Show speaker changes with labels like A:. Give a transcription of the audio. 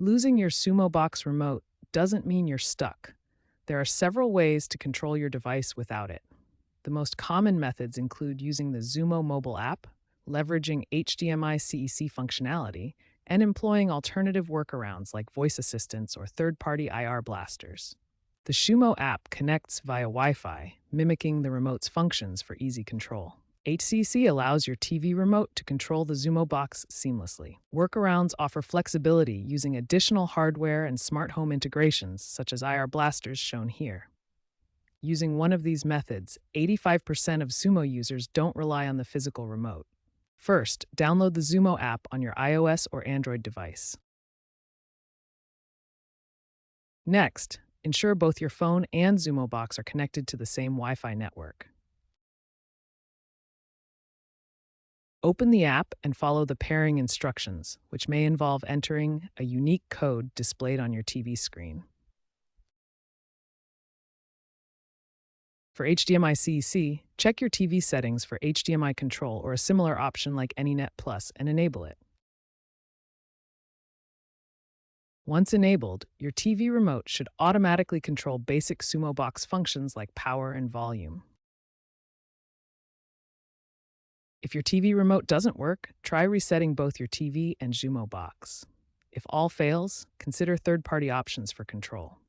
A: Losing your Xumo box remote doesn't mean you're stuck. There are several ways to control your device without it. The most common methods include using the Xumo mobile app, leveraging HDMI CEC functionality, and employing alternative workarounds like voice assistants or third-party IR blasters. The Xumo app connects via Wi-Fi, mimicking the remote's functions for easy control. HCC allows your TV remote to control the Xumo box seamlessly. Workarounds offer flexibility using additional hardware and smart home integrations, such as IR blasters shown here. Using one of these methods, 85% of Xumo users don't rely on the physical remote. First, download the Xumo app on your iOS or Android device. Next, ensure both your phone and Xumo box are connected to the same Wi-Fi network. Open the app and follow the pairing instructions, which may involve entering a unique code displayed on your TV screen. For HDMI CEC, check your TV settings for HDMI control or a similar option like AnyNet Plus and enable it. Once enabled, your TV remote should automatically control basic Xumo box functions like power and volume. If your TV remote doesn't work, try resetting both your TV and Xumo box. If all fails, consider third-party options for control.